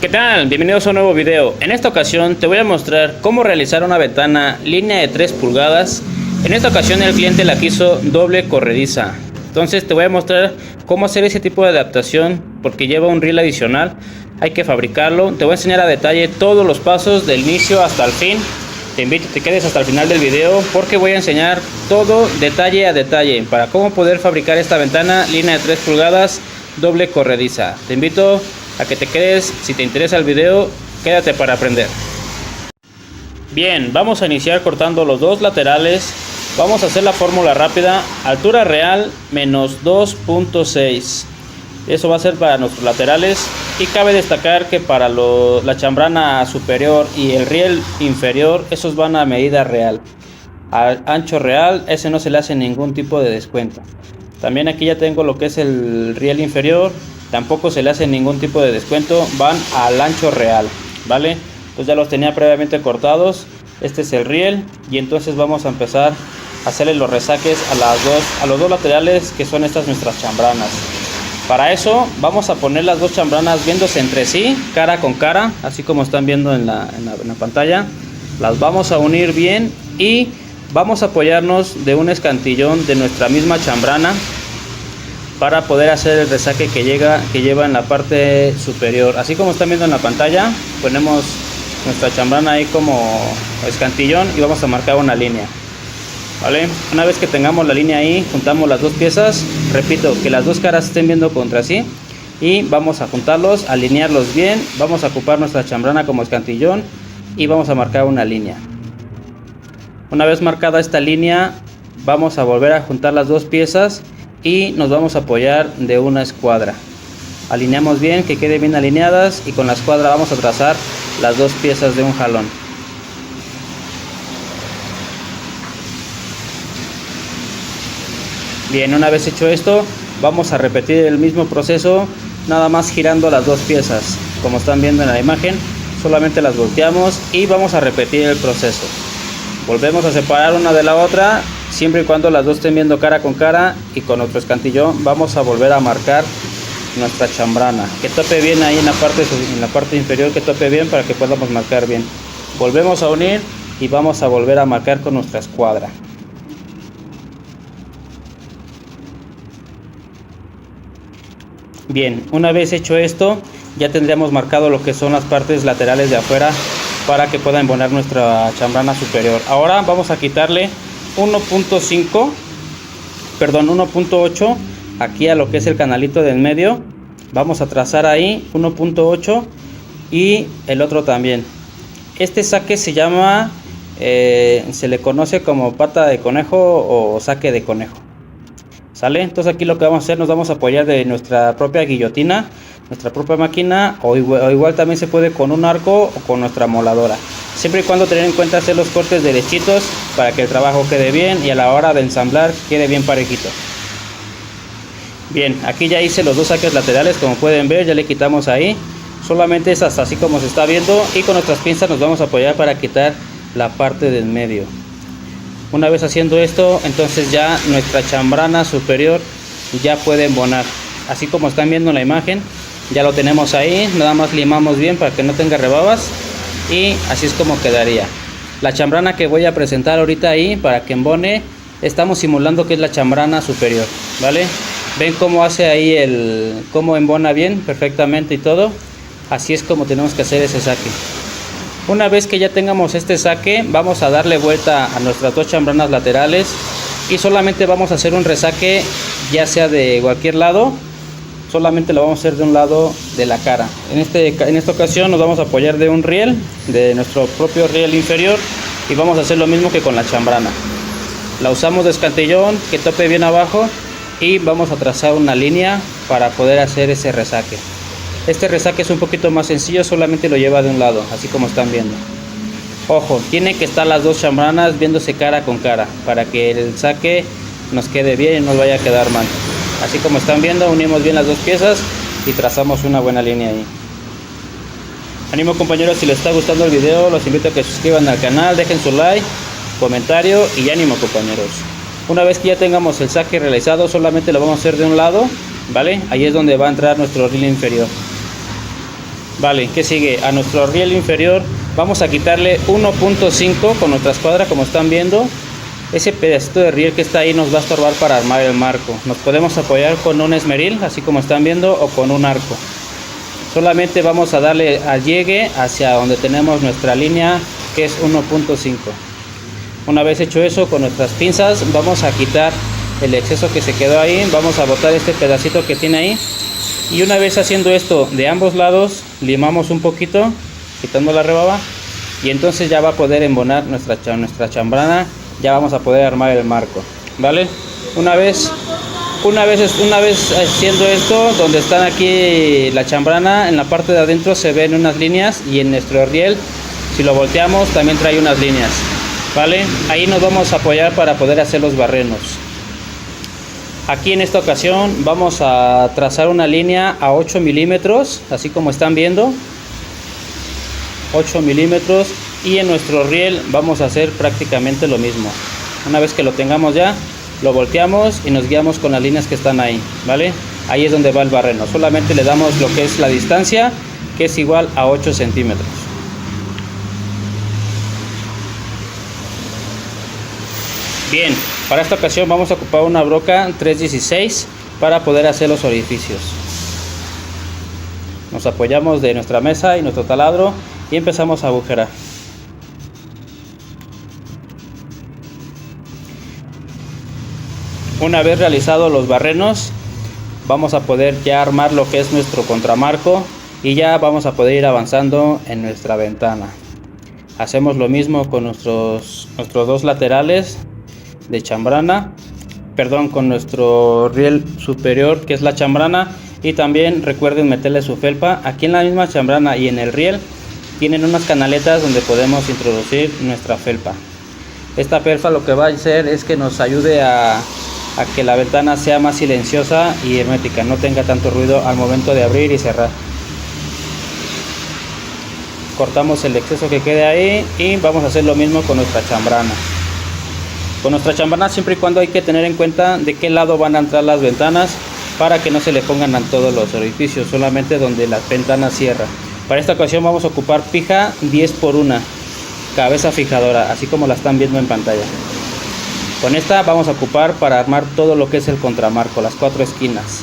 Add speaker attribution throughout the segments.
Speaker 1: ¿Qué tal? Bienvenidos a un nuevo video. En esta ocasión te voy a mostrar cómo realizar una ventana línea de 3 pulgadas. En esta ocasión el cliente la quiso doble corrediza. Entonces te voy a mostrar cómo hacer ese tipo de adaptación porque lleva un riel adicional. Hay que fabricarlo. Te voy a enseñar a detalle todos los pasos del inicio hasta el fin. Te invito a que te quedes hasta el final del video porque voy a enseñar todo detalle a detalle para cómo poder fabricar esta ventana línea de 3 pulgadas doble corrediza. Te invito a que te quedes. Si te interesa el video, quédate para aprender. Bien, vamos a iniciar cortando los dos laterales. Vamos a hacer la fórmula rápida. Altura real menos 2.6. Eso va a ser para nuestros laterales. Y cabe destacar que para la chambrana superior y el riel inferior, esos van a medida real. Al ancho real, ese no se le hace ningún tipo de descuento. También aquí ya tengo lo que es el riel inferior. Tampoco se le hace ningún tipo de descuento. Van al ancho real, ¿vale? Pues ya los tenía previamente cortados. Este es el riel. Y entonces vamos a empezar a hacerle los resaques a los dos laterales, que son estas nuestras chambranas. Para eso vamos a poner las dos chambranas viéndose entre sí, cara con cara, así como están viendo en la pantalla. Las vamos a unir bien y vamos a apoyarnos de un escantillón de nuestra misma chambrana para poder hacer el resaque que lleva en la parte superior. Así como están viendo en la pantalla, ponemos nuestra chambrana ahí como escantillón y vamos a marcar una línea. ¿Vale? Una vez que tengamos la línea ahí, juntamos las dos piezas. Repito, que las dos caras estén viendo contra sí. Y vamos a juntarlos, alinearlos bien. Vamos a ocupar nuestra chambrana como escantillón y vamos a marcar una línea. Una vez marcada esta línea, vamos a volver a juntar las dos piezas y nos vamos a apoyar de una escuadra. Alineamos bien, que quede bien alineadas, y con la escuadra vamos a trazar las dos piezas de un jalón. Bien, una vez hecho esto, vamos a repetir el mismo proceso, nada más girando las dos piezas. Como están viendo en la imagen, solamente las volteamos y vamos a repetir el proceso. Volvemos a separar una de la otra, siempre y cuando las dos estén viendo cara con cara, y con otro escantillón vamos a volver a marcar nuestra chambrana. Que tope bien ahí en la parte inferior, que tope bien para que podamos marcar bien. Volvemos a unir y vamos a volver a marcar con nuestra escuadra. Bien, una vez hecho esto, ya tendríamos marcado lo que son las partes laterales de afuera para que pueda embonar nuestra chambrana superior. Ahora vamos a quitarle 1.8 aquí a lo que es el canalito del medio. Vamos a trazar ahí 1.8 y el otro también. Este saque se llama, se le conoce como pata de conejo o saque de conejo. ¿Sale? Entonces aquí lo que vamos a hacer, nos vamos a apoyar de nuestra propia guillotina, nuestra propia máquina, o igual también se puede con un arco o con nuestra moladora. Siempre y cuando tener en cuenta hacer los cortes derechitos para que el trabajo quede bien y a la hora de ensamblar quede bien parejito. Bien, aquí ya hice los dos saques laterales, como pueden ver, ya le quitamos ahí. Solamente es hasta así como se está viendo, y con nuestras pinzas nos vamos a apoyar para quitar la parte del medio. Una vez haciendo esto, entonces ya nuestra chambrana superior ya puede embonar. Así como están viendo en la imagen, ya lo tenemos ahí. Nada más limamos bien para que no tenga rebabas, y así es como quedaría. La chambrana que voy a presentar ahorita ahí para que embone, estamos simulando que es la chambrana superior, ¿vale? Ven cómo hace ahí cómo embona bien, perfectamente y todo. Así es como tenemos que hacer ese saque. Una vez que ya tengamos este saque, vamos a darle vuelta a nuestras dos chambranas laterales y solamente vamos a hacer un resaque, ya sea de cualquier lado. Solamente lo vamos a hacer de un lado de la cara. En esta ocasión nos vamos a apoyar de un riel, de nuestro propio riel inferior, y vamos a hacer lo mismo que con la chambrana. La usamos de escantillón, que tope bien abajo, y vamos a trazar una línea para poder hacer ese resaque. Este resaque es un poquito más sencillo, solamente lo lleva de un lado, así como están viendo. Ojo, tienen que estar las dos chambranas viéndose cara con cara, para que el saque nos quede bien y no nos vaya a quedar mal. Así como están viendo, unimos bien las dos piezas y trazamos una buena línea ahí. Ánimo compañeros, si les está gustando el video, los invito a que se suscriban al canal, dejen su like, comentario y ánimo compañeros. Una vez que ya tengamos el saque realizado, solamente lo vamos a hacer de un lado, ¿vale? Ahí es donde va a entrar nuestro riel inferior. Vale, ¿qué sigue? A nuestro riel inferior vamos a quitarle 1.5 con nuestra escuadra, como están viendo. Ese pedacito de riel que está ahí nos va a estorbar para armar el marco. Nos podemos apoyar con un esmeril, así como están viendo, o con un arco. Solamente vamos a darle al llegue hacia donde tenemos nuestra línea, que es 1.5. Una vez hecho eso, con nuestras pinzas vamos a quitar el exceso que se quedó ahí. Vamos a botar este pedacito que tiene ahí. Y una vez haciendo esto de ambos lados, limamos un poquito, quitando la rebaba. Y entonces ya va a poder embonar nuestra chambrana. Ya vamos a poder armar el marco, ¿vale? Una vez haciendo esto, donde están aquí la chambrana, en la parte de adentro se ven unas líneas, y en nuestro riel, si lo volteamos, también trae unas líneas, ¿vale? Ahí nos vamos a apoyar para poder hacer los barrenos. Aquí en esta ocasión vamos a trazar una línea a 8 milímetros, así como están viendo, 8 milímetros, y en nuestro riel vamos a hacer prácticamente lo mismo. Una vez que lo tengamos ya, lo volteamos y nos guiamos con las líneas que están ahí, ¿vale? Ahí es donde va el barreno. Solamente le damos lo que es la distancia, que es igual a 8 centímetros. Bien, para esta ocasión vamos a ocupar una broca 316 para poder hacer los orificios. Nos apoyamos de nuestra mesa y nuestro taladro y empezamos a agujerar. Una vez realizados los barrenos, vamos a poder ya armar lo que es nuestro contramarco y ya vamos a poder ir avanzando en nuestra ventana. Hacemos lo mismo con nuestros dos laterales de chambrana, con nuestro riel superior, que es la chambrana, y también recuerden meterle su felpa. Aquí en la misma chambrana y en el riel tienen unas canaletas donde podemos introducir nuestra felpa. Esta felpa lo que va a hacer es que nos ayude a que la ventana sea más silenciosa y hermética, no tenga tanto ruido al momento de abrir y cerrar. Cortamos el exceso que quede ahí y vamos a hacer lo mismo con nuestra chambrana. Con nuestra chambrana siempre y cuando hay que tener en cuenta de qué lado van a entrar las ventanas para que no se le pongan a todos los orificios, solamente donde las ventanas cierran. Para esta ocasión vamos a ocupar pija 10x1, cabeza fijadora, así como la están viendo en pantalla. Con esta vamos a ocupar para armar todo lo que es el contramarco, las 4 esquinas.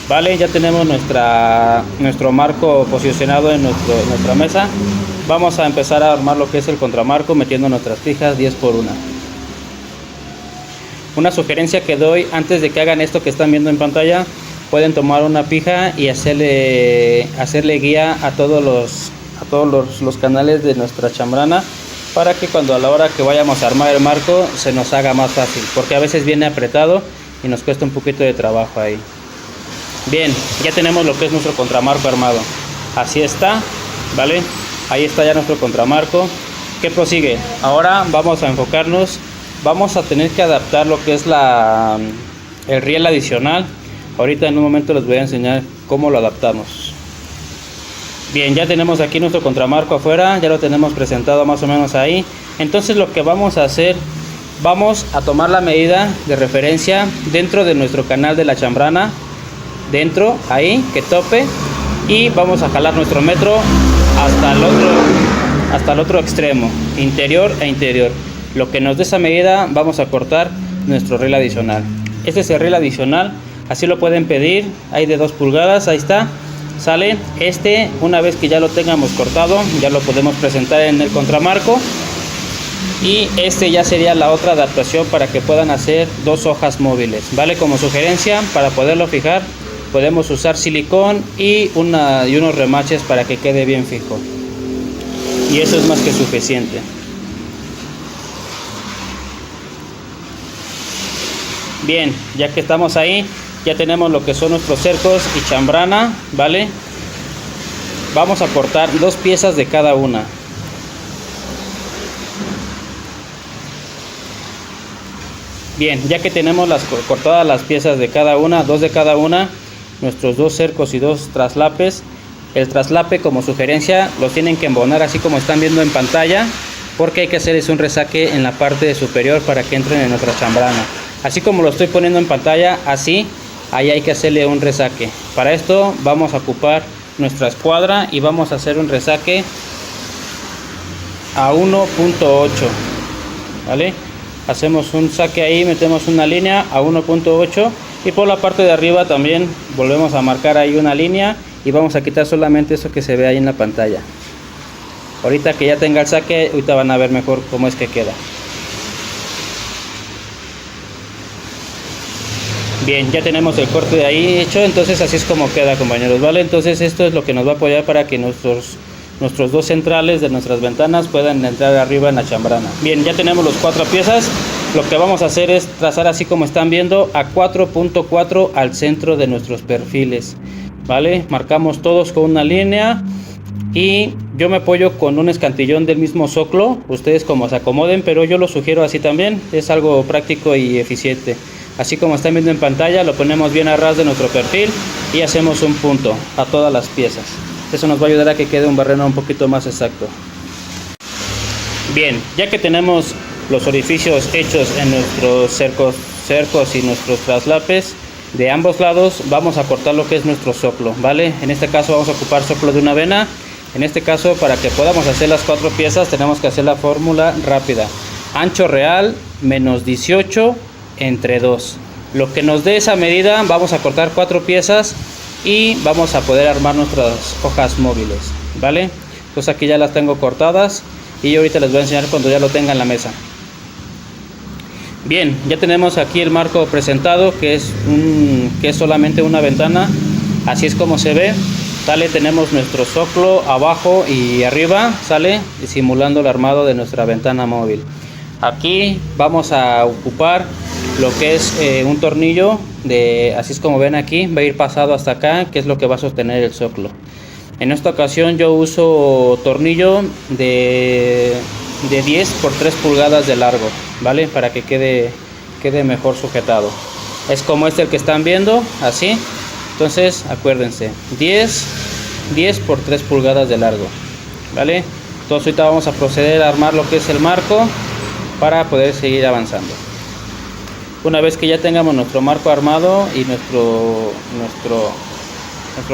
Speaker 1: Vale, ya tenemos nuestro marco posicionado en nuestra mesa. Vamos a empezar a armar lo que es el contramarco metiendo nuestras pijas 10x1. Una sugerencia que doy antes de que hagan esto que están viendo en pantalla, pueden tomar una pija y hacerle guía a todos los canales de nuestra chambrana, para que cuando a la hora que vayamos a armar el marco se nos haga más fácil, porque a veces viene apretado y nos cuesta un poquito de trabajo ahí. Bien, ya tenemos lo que es nuestro contramarco armado. Así está, ¿vale? Ahí está ya nuestro contramarco. ¿Qué prosigue? Ahora vamos a enfocarnos, vamos a tener que adaptar lo que es el riel adicional. Ahorita en un momento les voy a enseñar cómo lo adaptamos. Bien, ya tenemos aquí nuestro contramarco afuera, ya lo tenemos presentado más o menos ahí. Entonces lo que vamos a hacer, vamos a tomar la medida de referencia dentro de nuestro canal de la chambrana, dentro, ahí, que tope, y vamos a jalar nuestro metro hasta el otro extremo, interior e interior. Lo que nos dé esa medida, vamos a cortar nuestro riel adicional. Este es el riel adicional, así lo pueden pedir, hay de 2 pulgadas, ahí está. Sale una vez que ya lo tengamos cortado, ya lo podemos presentar en el contramarco, y ya sería la otra adaptación para que puedan hacer 2 hojas móviles, vale. Como sugerencia, para poderlo fijar podemos usar silicón y unos remaches para que quede bien fijo, y eso es más que suficiente. Bien, ya que estamos ahí, ya tenemos lo que son nuestros cercos y chambrana, ¿vale? Vamos a cortar 2 piezas de cada una. Bien, ya que tenemos cortadas las piezas de cada una, 2 de cada una, nuestros 2 cercos y 2 traslapes. El traslape, como sugerencia, los tienen que embonar así como están viendo en pantalla, porque hay que hacerles un resaque en la parte superior para que entren en nuestra chambrana. Así como lo estoy poniendo en pantalla, así, ahí hay que hacerle un resaque. Para esto vamos a ocupar nuestra escuadra y vamos a hacer un resaque a 1.8, ¿vale? Hacemos un saque ahí, metemos una línea a 1.8 y por la parte de arriba también volvemos a marcar ahí una línea y vamos a quitar solamente eso que se ve ahí en la pantalla. Ahorita que ya tenga el saque, ahorita van a ver mejor cómo es que queda. Bien, ya tenemos el corte de ahí hecho, entonces así es como queda, compañeros, ¿vale? Entonces esto es lo que nos va a apoyar para que nuestros dos centrales de nuestras ventanas puedan entrar arriba en la chambrana. Bien, ya tenemos las 4 piezas. Lo que vamos a hacer es trazar así como están viendo a 4.4 al centro de nuestros perfiles, ¿vale? Marcamos todos con una línea y yo me apoyo con un escantillón del mismo zoclo, ustedes como se acomoden, pero yo lo sugiero así también, es algo práctico y eficiente. Así como están viendo en pantalla, lo ponemos bien a ras de nuestro perfil y hacemos un punto a todas las piezas. Eso nos va a ayudar a que quede un barreno un poquito más exacto. Bien, ya que tenemos los orificios hechos en nuestros cercos y nuestros traslapes de ambos lados, vamos a cortar lo que es nuestro zoclo, ¿vale? En este caso vamos a ocupar zoclo de una avena. En este caso, para que podamos hacer las 4 piezas, tenemos que hacer la fórmula rápida. Ancho real menos 18 entre 2. Lo que nos dé esa medida, vamos a cortar 4 piezas y vamos a poder armar nuestras hojas móviles, ¿vale? Entonces aquí ya las tengo cortadas y ahorita les voy a enseñar cuando ya lo tenga en la mesa. Bien, ya tenemos aquí el marco presentado, que es solamente una ventana. Así es como se ve. Sale, tenemos nuestro zoclo abajo y arriba, sale simulando el armado de nuestra ventana móvil. Aquí vamos a ocupar lo que es un tornillo así es como ven aquí, va a ir pasado hasta acá, que es lo que va a sostener el zoclo. En esta ocasión yo uso tornillo de 10 por 3 pulgadas de largo, ¿vale? Para que quede mejor sujetado. Es como el que están viendo, así. Entonces acuérdense, 10 por 3 pulgadas de largo, ¿vale? Entonces ahorita vamos a proceder a armar lo que es el marco para poder seguir avanzando. Una vez que ya tengamos nuestro marco armado y nuestro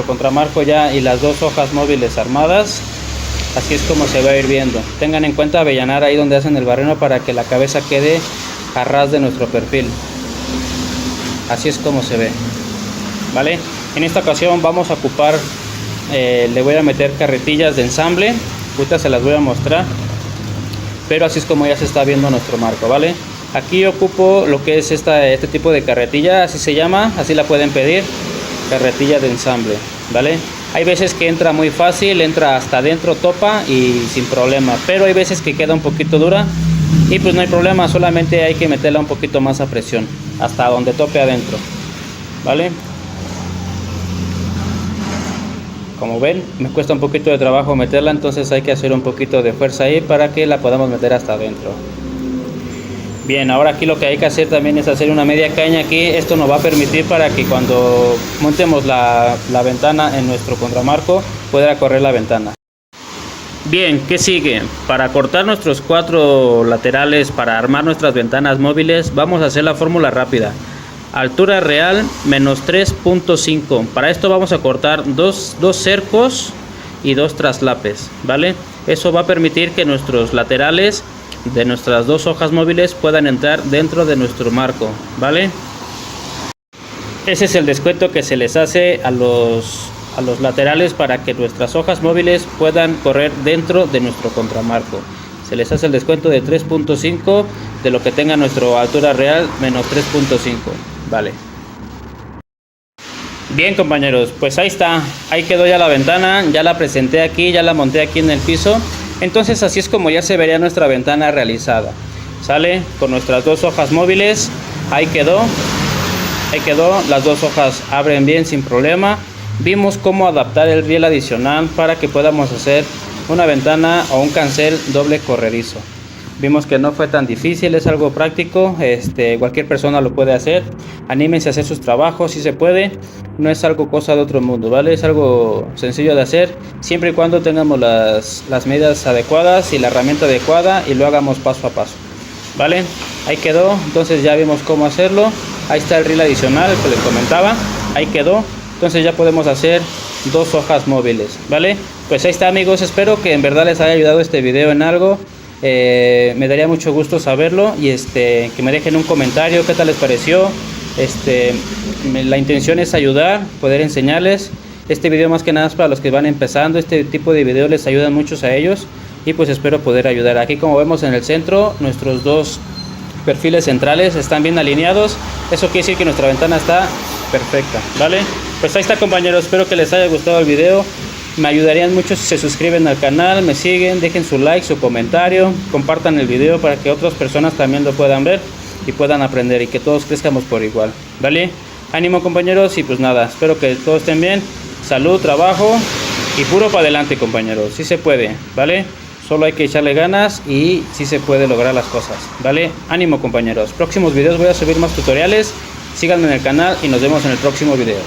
Speaker 1: contramarco ya y las 2 hojas móviles armadas, así es como se va a ir viendo. Tengan en cuenta avellanar ahí donde hacen el barreno para que la cabeza quede a ras de nuestro perfil. Así es como se ve, ¿vale? En esta ocasión vamos a ocupar, le voy a meter carretillas de ensamble, ahorita se las voy a mostrar, pero así es como ya se está viendo nuestro marco, ¿vale? Aquí ocupo lo que es este tipo de carretilla, así se llama, así la pueden pedir, carretilla de ensamble, ¿vale? Hay veces que entra muy fácil, entra hasta adentro, topa y sin problema, pero hay veces que queda un poquito dura y pues no hay problema, solamente hay que meterla un poquito más a presión, hasta donde tope adentro, ¿vale? Como ven, me cuesta un poquito de trabajo meterla, entonces hay que hacer un poquito de fuerza ahí para que la podamos meter hasta adentro. Bien, ahora aquí lo que hay que hacer también es hacer una media caña aquí. Esto nos va a permitir para que cuando montemos la ventana en nuestro contramarco pueda correr la ventana. Bien, ¿qué sigue? Para cortar nuestros 4 laterales para armar nuestras ventanas móviles vamos a hacer la fórmula rápida. Altura real menos 3.5. Para esto vamos a cortar dos cercos y 2 traslapes, ¿vale? Eso va a permitir que nuestros laterales de nuestras 2 hojas móviles puedan entrar dentro de nuestro marco, ¿vale? Ese es el descuento que se les hace a los laterales para que nuestras hojas móviles puedan correr dentro de nuestro contramarco. Se les hace el descuento de 3.5 de lo que tenga nuestra altura real menos 3.5, ¿vale? Bien, compañeros, pues ahí está, ahí quedó ya la ventana, ya la presenté aquí, ya la monté aquí en el piso. Entonces así es como ya se vería nuestra ventana realizada. Sale con nuestras 2 hojas móviles, ahí quedó, las 2 hojas abren bien sin problema. Vimos cómo adaptar el riel adicional para que podamos hacer una ventana o un cancel doble corredizo. Vimos que no fue tan difícil, es algo práctico, cualquier persona lo puede hacer. Anímense a hacer sus trabajos si se puede, no es algo cosa de otro mundo, ¿vale? Es algo sencillo de hacer, siempre y cuando tengamos las medidas adecuadas y la herramienta adecuada y lo hagamos paso a paso, ¿vale? Ahí quedó, entonces ya vimos cómo hacerlo. Ahí está el riel adicional que les comentaba, ahí quedó. Entonces ya podemos hacer 2 hojas móviles, ¿vale? Pues ahí está, amigos, espero que en verdad les haya ayudado este video en algo. Me daría mucho gusto saberlo y que me dejen un comentario qué tal les pareció. La intención es ayudar, poder enseñarles. Este video más que nada es para los que van empezando. Este tipo de videos les ayudan muchos a ellos y pues espero poder ayudar. Aquí, como vemos en el centro, nuestros 2 perfiles centrales están bien alineados. Eso quiere decir que nuestra ventana está perfecta, ¿vale? Pues ahí está, compañeros, espero que les haya gustado el video. Me ayudarían mucho si se suscriben al canal, me siguen, dejen su like, su comentario, compartan el video para que otras personas también lo puedan ver y puedan aprender y que todos crezcamos por igual, ¿vale? Ánimo, compañeros, y pues nada, espero que todos estén bien. Salud, trabajo y puro para adelante, compañeros. Sí se puede, ¿vale? Solo hay que echarle ganas y sí se puede lograr las cosas, ¿vale? Ánimo, compañeros. Próximos videos voy a subir más tutoriales. Síganme en el canal y nos vemos en el próximo video.